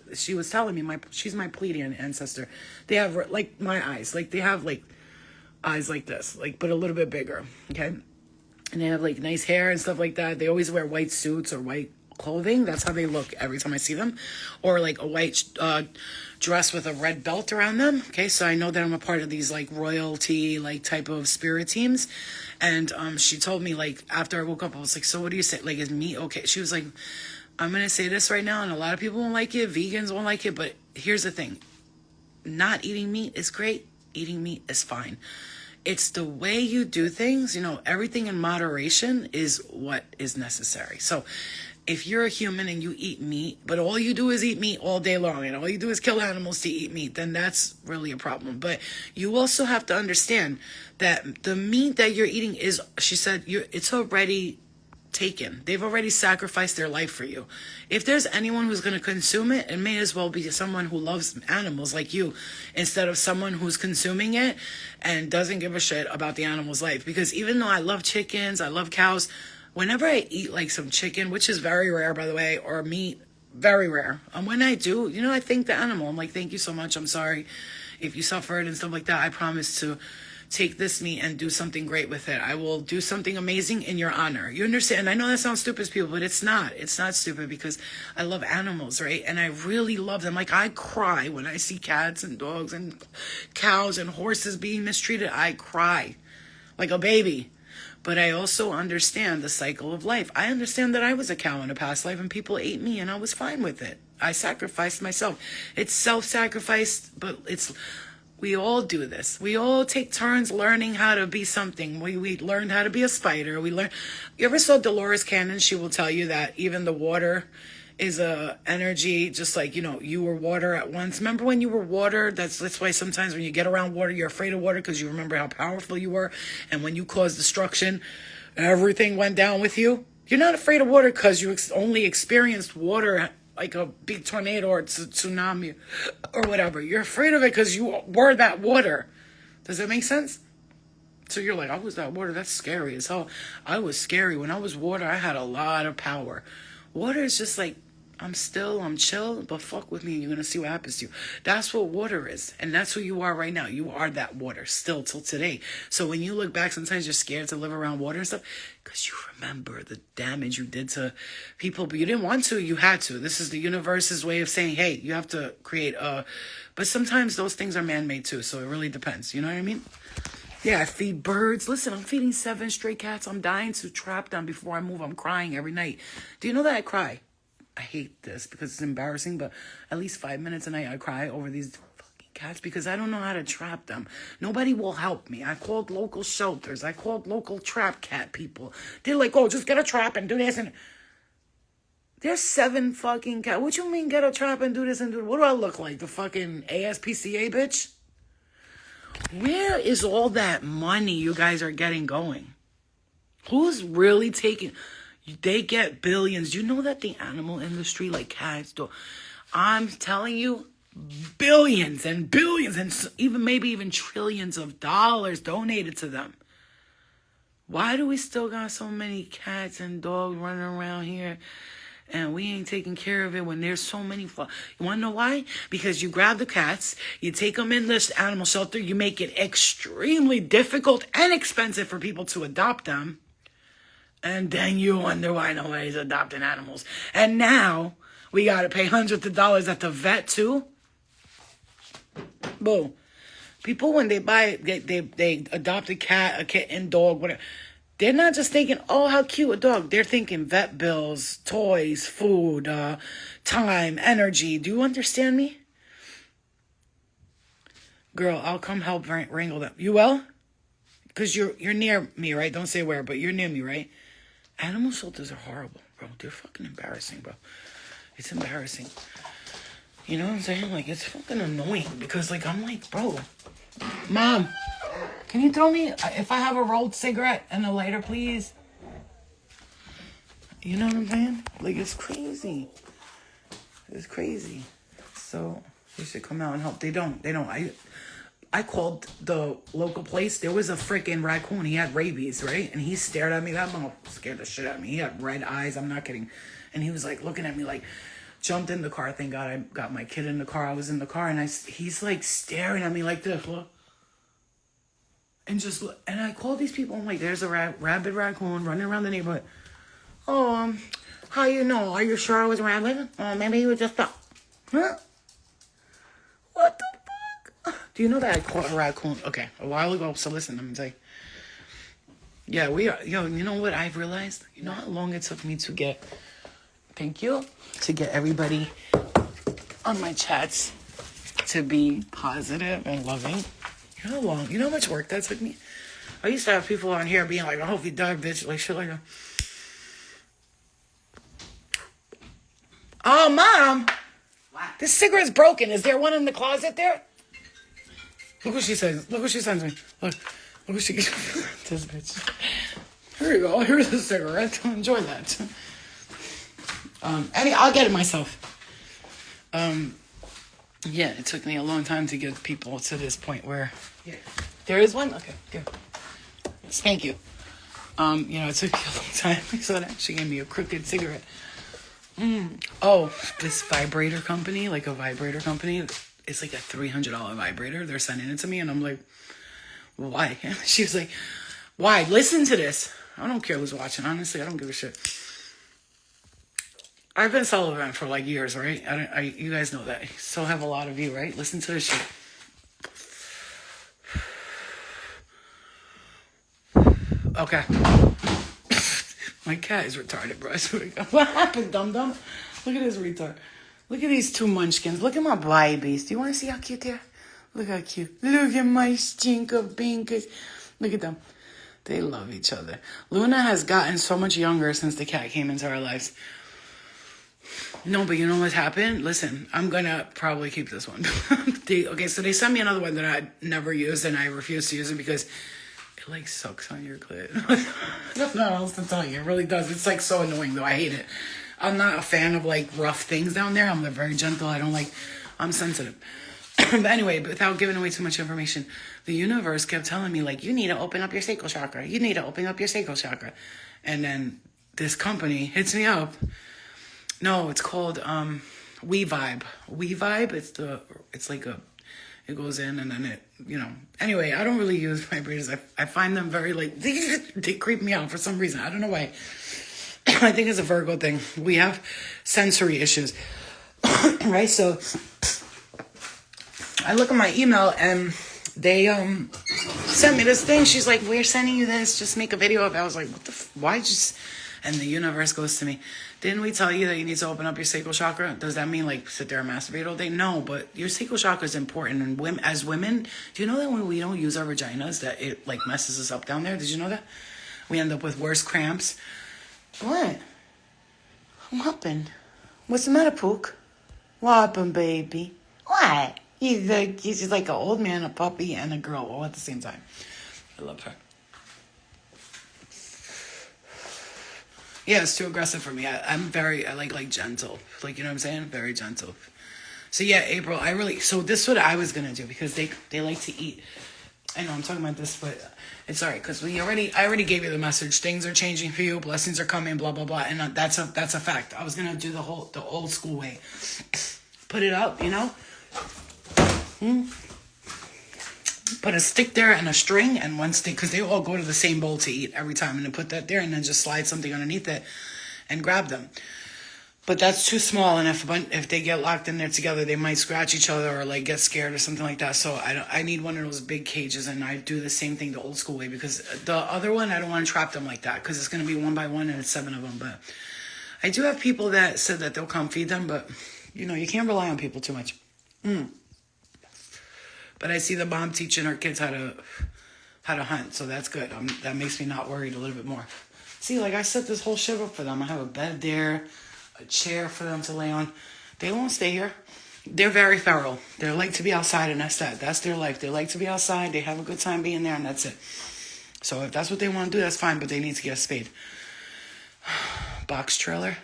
telling me she's my Pleiadian ancestor. They have like my eyes, like they have like eyes like this, like but a little bit bigger. Okay, and they have like nice hair and stuff like that. They always wear white suits or white clothing. That's how they look every time I see them, or like a white dress with a red belt around them. Okay, so I know that I'm a part of these like royalty like type of spirit teams. And she told me like after I woke up, I was like, so what do you say? Like, is meat okay? She was like, I'm gonna say this right now, and a lot of people won't like it, vegans won't like it, but here's the thing: not eating meat is great, eating meat is fine. It's the way you do things, everything in moderation is what is necessary. So if you're a human and you eat meat, but all you do is eat meat all day long and all you do is kill animals to eat meat, then that's really a problem. But you also have to understand that the meat that you're eating is, she said, it's already taken. They've already sacrificed their life for you. If there's anyone who's going to consume it, it may as well be someone who loves animals like you instead of someone who's consuming it and doesn't give a shit about the animal's life. Because even though I love chickens, I love cows, whenever I eat like some chicken, which is very rare, by the way, or meat, very rare. And when I do, I thank the animal. I'm like, thank you so much. I'm sorry if you suffered and stuff like that. I promise to take this meat and do something great with it. I will do something amazing in your honor. You understand? I know that sounds stupid to people, but it's not. It's not stupid because I love animals, right? And I really love them. Like, I cry when I see cats and dogs and cows and horses being mistreated. I cry like a baby. But I also understand the cycle of life. I understand that I was a cow in a past life and people ate me and I was fine with it. I sacrificed myself. It's self-sacrifice, but We all do this. We all take turns learning how to be something. We learned how to be a spider. You ever saw Dolores Cannon? She will tell you that even the water is a energy, just like, you were water at once. Remember when you were water? That's why sometimes when you get around water, you're afraid of water because you remember how powerful you were. And when you caused destruction, everything went down with you. You're not afraid of water because you only experienced water like a big tornado or tsunami or whatever. You're afraid of it because you were that water. Does that make sense? So you're like, I was that water. That's scary as hell. I was scary. When I was water, I had a lot of power. Water is just like, I'm still, I'm chill, but fuck with me and you're going to see what happens to you. That's what water is. And that's who you are right now. You are that water still till today. So when you look back, sometimes you're scared to live around water and stuff because you remember the damage you did to people, but you didn't want to, you had to. This is the universe's way of saying, hey, you have to create but sometimes those things are man-made too. So it really depends. You know what I mean? Yeah, I feed birds. Listen, I'm feeding 7 stray cats. I'm dying to trap them before I move. I'm crying every night. Do you know that I cry? I hate this because it's embarrassing, but at least 5 minutes a night I cry over these fucking cats because I don't know how to trap them. Nobody will help me. I called local shelters. I called local trap cat people. They're like, oh, just get a trap and do this. And there's 7 fucking cats. What you mean get a trap and do this and do that? What do I look like? The fucking ASPCA bitch? Where is all that money you guys are getting going? Who's really taking... They get billions. You know that the animal industry, like cats, I'm telling you, billions and billions and maybe even trillions of dollars donated to them. Why do we still got so many cats and dogs running around here and we ain't taking care of it when there's so many? You want to know why? Because you grab the cats, you take them in this animal shelter, you make it extremely difficult and expensive for people to adopt them. And then you wonder why nobody's adopting animals. And now we got to pay hundreds of dollars at the vet too. Boom. People, when they buy, they adopt a cat, a kitten, dog, whatever. They're not just thinking, oh, how cute a dog. They're thinking vet bills, toys, food, time, energy. Do you understand me? Girl, I'll come help wrangle them. You will? Because you're near me, right? Don't say where, but you're near me, right? Animal shelters are horrible, bro. They're fucking embarrassing, bro. It's embarrassing. You know what I'm saying? Like, it's fucking annoying because, like, I'm like, bro, Mom, can you throw me, if I have a rolled cigarette and a lighter, please? You know what I'm saying? Like, it's crazy. It's crazy. So, they should come out and help. They don't. I called the local place. There was a freaking raccoon. He had rabies, right? And he stared at me. That mom scared the shit out of me. He had red eyes. I'm not kidding. And he was like looking at me like, jumped in the car. Thank God I got my kid in the car. I was in the car and he's like staring at me like this. Look. And I called these people. I'm like, there's a rabid raccoon running around the neighborhood. Oh, how you know? Are you sure I was rabid? Maybe you just thought. Huh? What the fuck? Do you know that I caught a raccoon? Okay, a while ago. So listen, let me tell you. Yeah, we are. Yo, you know what I've realized? You know how long it took me to get... Thank you. To get everybody on my chats to be positive and loving. You know how long? You know how much work that took me? I used to have people on here being like, I hope you die, bitch. Like shit like that. Oh, Mom. What? This cigarette's broken. Is there one in the closet there? Look what she says. Look what she sends me. Look what she gets. This bitch. Here you go. Here's a cigarette. Enjoy that. I'll get it myself. Yeah, it took me a long time to get people to this point where there is one. Okay, good. Thank you. It took me a long time. So that she gave me a crooked cigarette. Oh, this vibrator company, like a vibrator company, it's like a $300 vibrator. They're sending it to me, and I'm like, why? She was like, why? Listen to this. I don't care who's watching. Honestly, I don't give a shit. I've been celibate for like years, right? You guys know that. So have a lot of you, right? Listen to this shit. Okay. My cat is retarded, bro. I swear to God. What happened, dum-dum? Look at this retard. Look at these 2 munchkins. Look at my babies. Do you want to see how cute they are? Look how cute. Look at my stinker binkers. Look at them. They love each other. Luna has gotten so much younger since the cat came into our lives. No, but you know what happened? Listen, I'm going to probably keep this one. So they sent me another one that I never used, and I refuse to use it because it, like, sucks on your clit. I don't know what else to tell you. It really does. It's, like, so annoying, though. I hate it. I'm not a fan of, like, rough things down there. I'm very gentle. I'm sensitive. But anyway, without giving away too much information, the universe kept telling me, like, you need to open up your sacral chakra. You need to open up your sacral chakra. And then this company hits me up. No, it's called We Vibe. We Vibe, it goes in and then it, Anyway, I don't really use vibrators. I find them very, like, they creep me out for some reason. I don't know why. I think it's a Virgo thing. We have sensory issues. Right? So I look at my email and they sent me this thing. She's like, we're sending you this. Just make a video of it. I was like, what the why just... And the universe goes to me, didn't we tell you that you need to open up your sacral chakra? Does that mean, like, sit there and masturbate all day? No, but your sacral chakra is important. And as women, do you know that when we don't use our vaginas, that it, like, messes us up down there? Did you know that? We end up with worse cramps. What? What happened? What's the matter, Pook? What happened, baby? What? He's like an old man, a puppy, and a girl all at the same time. I love her. Yeah, it's too aggressive for me. I like gentle. Like, you know what I'm saying? Very gentle. So yeah, April, so this is what I was going to do because they like to eat. I know I'm talking about this, but it's all right because I already gave you the message. Things are changing for you. Blessings are coming, blah, blah, blah. And that's a fact. I was going to do the old school way. Put it up, Put a stick there and a string and one stick because they all go to the same bowl to eat every time. And then put that there and then just slide something underneath it and grab them. But that's too small, and if they get locked in there together, they might scratch each other or like get scared or something like that. So I need one of those big cages, and I do the same thing the old school way because the other one I don't want to trap them like that because it's going to be one by one and it's 7 of them. But I do have people that said that they'll come feed them, but you can't rely on people too much. But I see the mom teaching her kids how to hunt, so that's good. That makes me not worried a little bit more. See, like I set this whole shit up for them. I have a bed there, a chair for them to lay on. They won't stay here. They're very feral. They like to be outside, and that's that. That's their life. They like to be outside. They have a good time being there, and that's it. So if that's what they want to do, that's fine, but they need to get a spade. Box trailer.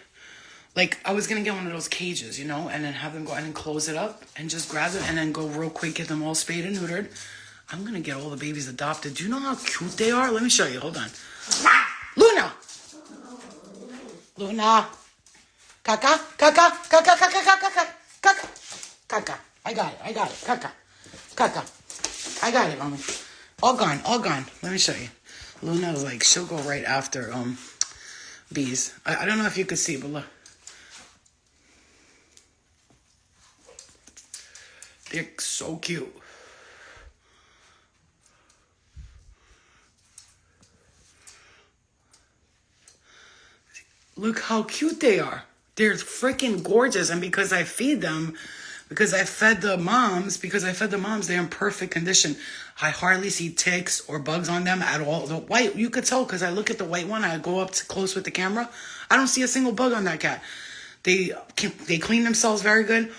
Like, I was going to get one of those cages, and then have them go in and close it up and just grab it and then go real quick, get them all spayed and neutered. I'm going to get all the babies adopted. Do you know how cute they are? Let me show you. Hold on. Luna! Luna! Caca! Caca! Caca! Caca! Caca! Caca! Caca! I got it. Caca! Caca! I got it, mommy. All gone. Let me show you. Luna is like, she'll go right after bees. I don't know if you could see, but look. They're so cute. Look how cute they are. They're freaking gorgeous. And because I fed the moms, they're in perfect condition. I hardly see ticks or bugs on them at all. The white, you could tell because I look at the white one. I go up to close with the camera. I don't see a single bug on that cat. They clean themselves very good.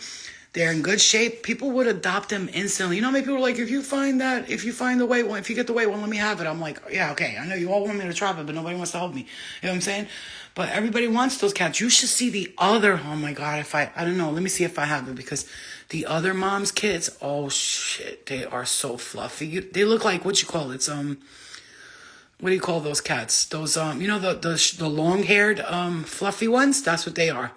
They're in good shape. People would adopt them instantly. How many people are like, if you find the white one, if you get the white one, let me have it. I'm like, yeah, okay. I know you all want me to trap it, but nobody wants to help me. You know what I'm saying? But everybody wants those cats. You should see the other, oh my God, I don't know. Let me see if I have it because the other mom's kids, oh shit, they are so fluffy. They look like, what you call it? What do you call those cats? Those, the long-haired, fluffy ones? That's what they are.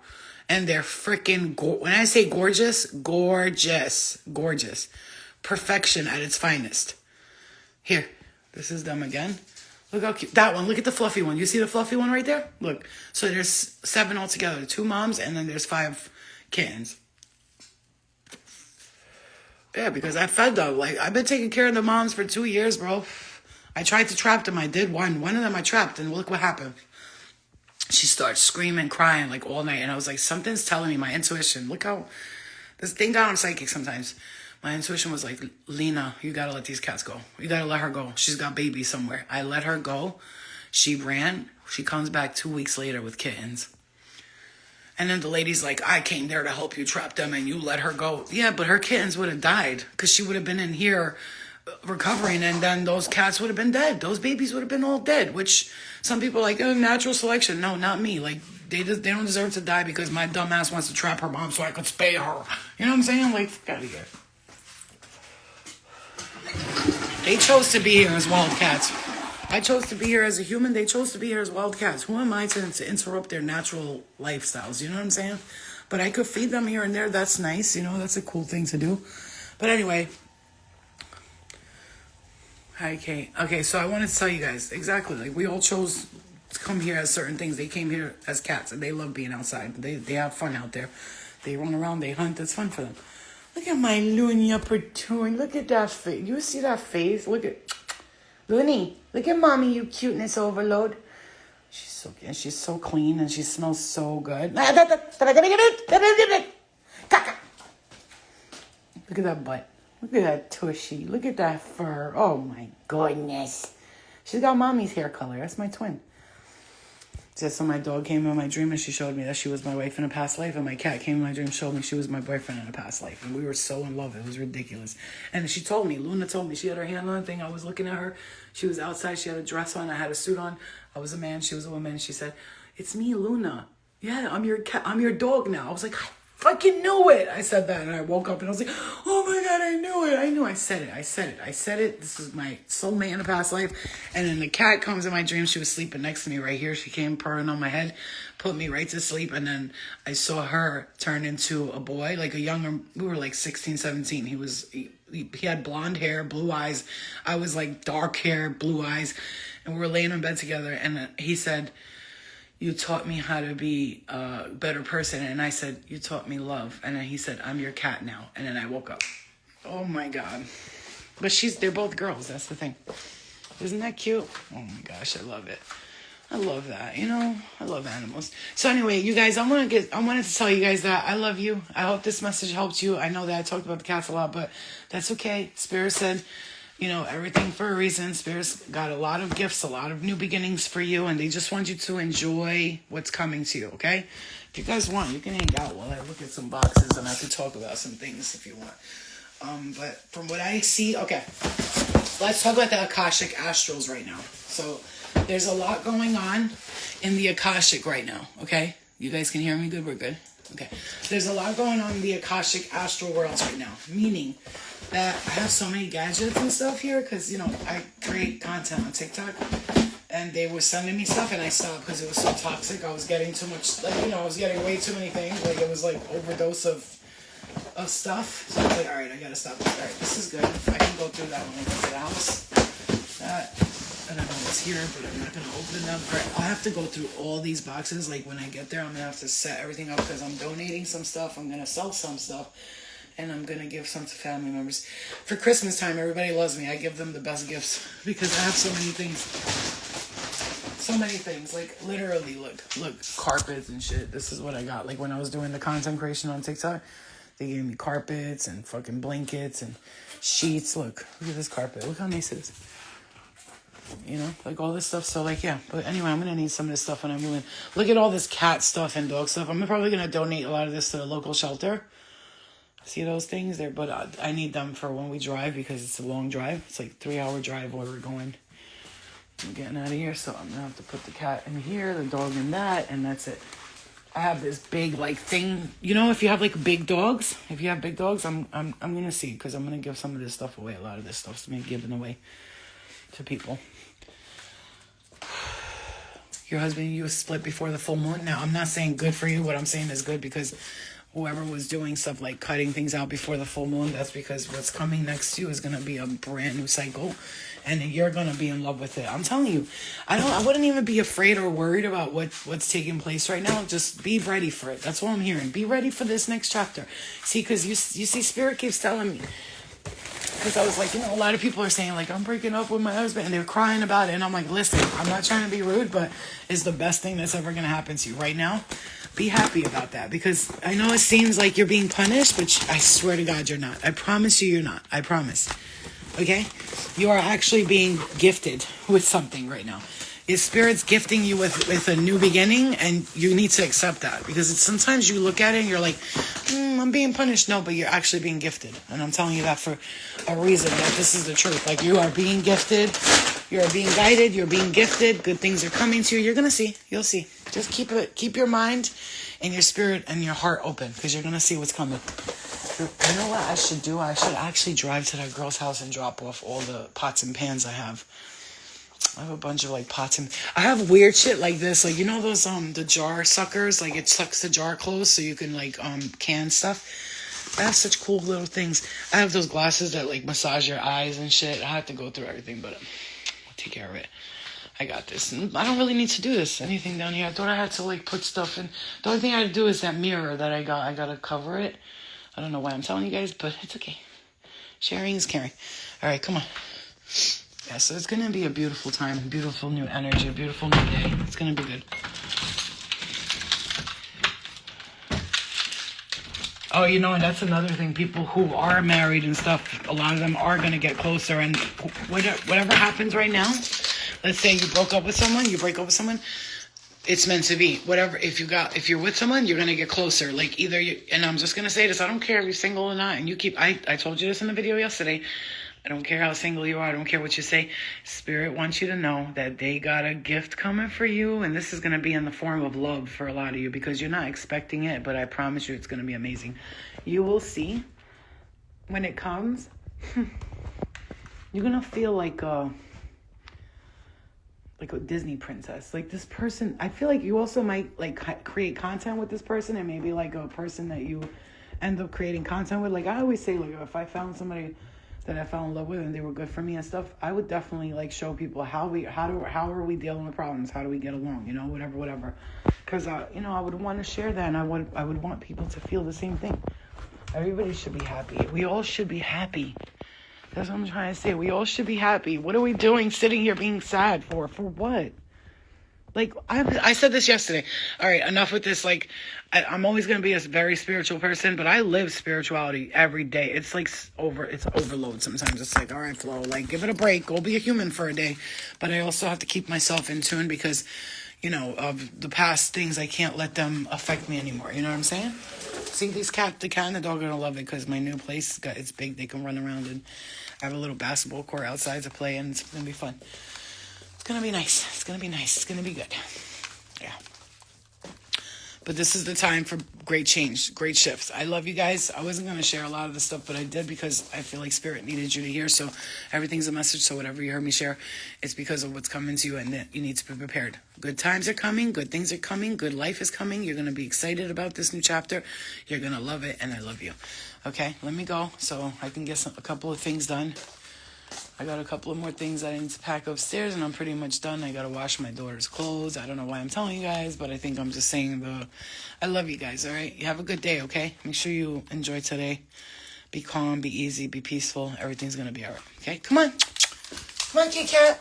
And they're freaking, when I say gorgeous, gorgeous. Perfection at its finest. Here, this is them again. Look how cute. That one, look at the fluffy one. You see the fluffy one right there? Look. So there's 7 altogether. 2 moms, and then there's 5 kittens. Yeah, because I fed them. Like, I've been taking care of the moms for 2 years, bro. I tried to trap them. I did one. One of them I trapped, and look what happened. She starts screaming, crying, like, all night. And I was like, something's telling me, my intuition. Look how, this thing down, I'm psychic sometimes. My intuition was like, Lena, you gotta let these cats go. You gotta let her go. She's got babies somewhere. I let her go. She ran. She comes back 2 weeks later with kittens. And then the lady's like, I came there to help you trap them and you let her go. Yeah, but her kittens would have died because she would have been in here recovering, and then those cats would have been dead. Those babies would have been all dead, which some people are like, oh, natural selection. No, not me. Like, they don't deserve to die because my dumb ass wants to trap her mom so I could spay her. You know what I'm saying? Like, fuck out of here. They chose to be here as wild cats. I chose to be here as a human. They chose to be here as wild cats. Who am I to interrupt their natural lifestyles? You know what I'm saying? But I could feed them here and there. That's nice. You know, that's a cool thing to do. But anyway. Hi, Kate. Okay, so I wanted to tell you guys. Exactly. Like, we all chose to come here as certain things. They came here as cats, and they love being outside. They have fun out there. They run around. They hunt. It's fun for them. Look at my Lunia Pertoon. Look at that face. You see that face? Look at... Looney, look at mommy, you cuteness overload. She's so clean and she smells so good. Look at that butt. Look at that tushy. Look at that fur. Oh my goodness. She's got mommy's hair color. That's my twin. So my dog came in my dream and she showed me that she was my wife in a past life, and my cat came in my dream and showed me she was my boyfriend in a past life, and we were so in love. It was ridiculous. And she told me, Luna told me, she had her hand on the thing. I was looking at her. She was outside. She had a dress on. I had a suit on. I was a man. She was a woman. She said, it's me, Luna. Yeah, I'm your cat. I'm your dog now. I was like, I fucking knew it. I said that, and I woke up and I was like, oh my God, I knew it. I said it. This is my soulmate in a past life. And then the cat comes in my dream. She was sleeping next to me right here. She came purring on my head, put me right to sleep. And then I saw her turn into a boy, like a younger, we were like 16, 17. He had blonde hair, blue eyes. I was like dark hair, blue eyes. And we were laying in bed together. And he said, you taught me how to be a better person. And I said, you taught me love. And then he said, I'm your cat now. And then I woke up. Oh my God. But they're both girls. That's the thing. Isn't that cute? Oh my gosh, I love it. I love that. You know, I love animals. So anyway, you guys, I wanted to tell you guys that I love you. I hope this message helped you. I know that I talked about the cats a lot, but that's okay. Spirit said, you know, everything for a reason. Spirit's got a lot of gifts, a lot of new beginnings for you, and they just want you to enjoy what's coming to you, okay? If you guys want, you can hang out while I look at some boxes, and I can talk about some things if you want. But from what I see, okay, let's talk about the Akashic Astrals right now. So there's a lot going on in the Akashic right now, okay? You guys can hear me good? We're good? Okay. There's a lot going on in the Akashic Astral worlds right now, meaning that I have so many gadgets and stuff here because, you know, I create content on TikTok, and they were sending me stuff, and I stopped because it was so toxic. I was getting too much, like, you know, I was getting way too many things. Like, it was like overdose of stuff. So I was like, all right, I gotta stop this. All right, this is good. I can go through that when I go to the house. I don't know what's here, but I'm not gonna open them. All right, I'll have to go through all these boxes. Like, when I get there, I'm gonna have to set everything up because I'm donating some stuff. I'm gonna sell some stuff. And I'm going to give some to family members. For Christmas time, everybody loves me. I give them the best gifts because I have so many things. So many things. Like, literally, look, carpets and shit. This is what I got. Like, when I was doing the content creation on TikTok, they gave me carpets and fucking blankets and sheets. Look at this carpet. Look how nice it is. You know, like all this stuff. So, like, yeah. But anyway, I'm going to need some of this stuff when I'm moving. Look at all this cat stuff and dog stuff. I'm probably going to donate a lot of this to the local shelter. See those things there? But I need them for when we drive because it's a long drive. It's like 3-hour drive where we're going. I'm getting out of here, so I'm going to have to put the cat in here, the dog in that, and that's it. I have this big, like, thing. You know, if you have, like, big dogs, I'm going to see because I'm going to give some of this stuff away. A lot of this stuff's being given away to people. Your husband and you split before the full moon. Now, I'm not saying good for you. What I'm saying is good because whoever was doing stuff like cutting things out before the full moon, that's because what's coming next to you is going to be a brand new cycle, and you're going to be in love with it. I'm telling you, I wouldn't even be afraid or worried about what's taking place right now. Just be ready for it. That's all I'm hearing. Be ready for this next chapter. See, because you see, Spirit keeps telling me because I was like, a lot of people are saying, like, I'm breaking up with my husband, and they're crying about it. And I'm like, listen, I'm not trying to be rude, but it's the best thing that's ever going to happen to you right now. Be happy about that, because I know it seems like you're being punished, but I swear to God, you're not. I promise you, you're not. I promise. Okay? You are actually being gifted with something right now. Is Spirit's gifting you with a new beginning, and you need to accept that, because sometimes you look at it and you're like, I'm being punished. No, but you're actually being gifted, and I'm telling you that for a reason, that this is the truth. Like, you are being gifted, you're being guided, you're being gifted, good things are coming to you. You're gonna see, you'll see. Just keep your mind and your spirit and your heart open, because you're gonna see what's coming. You know what I should do? I should actually drive to that girl's house and drop off all the pots and pans I have. I have a bunch of like pots and I have weird shit like this, like, those the jar suckers, like it sucks the jar closed so you can like can stuff. I have such cool little things. I have those glasses that like massage your eyes and shit. I have to go through everything, but I'll take care of it. I got this. And I don't really need to do anything down here. I thought I had to like put stuff in. The only thing I had to do is that mirror that I got. I gotta cover it. I don't know why I'm telling you guys, but it's okay. Sharing is caring. All right, come on. Yeah, so it's going to be a beautiful time, beautiful new energy, a beautiful new day. It's going to be good. Oh, and that's another thing. People who are married and stuff, a lot of them are going to get closer. And whatever happens right now, let's say you break up with someone, it's meant to be. Whatever, if you're with someone, you're going to get closer. Like either and I'm just going to say this, I don't care if you're single or not. And I told you this in the video yesterday. I don't care how single you are. I don't care what you say. Spirit wants you to know that they got a gift coming for you. And this is going to be in the form of love for a lot of you, because you're not expecting it. But I promise you it's going to be amazing. You will see when it comes. You're going to feel like a Disney princess. Like this person. I feel like you also might like create content with this person. And maybe like a person that you end up creating content with. Like I always say, like if I found somebody that I fell in love with and they were good for me and stuff, I would definitely like show people how are we dealing with problems, how do we get along, whatever, because I would want to share that, and I would want people to feel the same thing. Everybody should be happy. We all should be happy. That's what I'm trying to say. We all should be happy. What are we doing sitting here being sad for what? Like, I said this yesterday. All right, enough with this. Like, I'm always going to be a very spiritual person, but I live spirituality every day. It's like it's overload sometimes. It's like, all right, Flo, like, give it a break. Go be a human for a day. But I also have to keep myself in tune because, of the past things, I can't let them affect me anymore. You know what I'm saying? See, the cat and the dog are going to love it because my new place, it's big. They can run around, and I have a little basketball court outside to play in. It's going to be fun. It's going to be nice. It's going to be nice. It's going to be good. Yeah. But this is the time for great change, great shifts. I love you guys. I wasn't going to share a lot of the stuff, but I did because I feel like Spirit needed you to hear. So everything's a message. So whatever you heard me share, it's because of what's coming to you, and that you need to be prepared. Good times are coming. Good things are coming. Good life is coming. You're going to be excited about this new chapter. You're going to love it, and I love you. Okay, let me go so I can get a couple of things done. I got a couple of more things I need to pack upstairs, and I'm pretty much done. I got to wash my daughter's clothes. I don't know why I'm telling you guys, but I think I'm just saying I love you guys, all right? You have a good day, okay? Make sure you enjoy today. Be calm, be easy, be peaceful. Everything's going to be all right, okay? Come on. Come on, Kit Kat.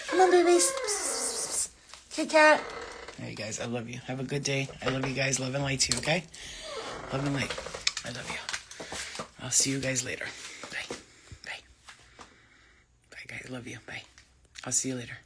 Come on, babies. Kit Kat. All right, guys, I love you. Have a good day. I love you guys. Love and light to you, okay? Love and light. I love you. I'll see you guys later. Bye, guys. Love you. Bye. I'll see you later.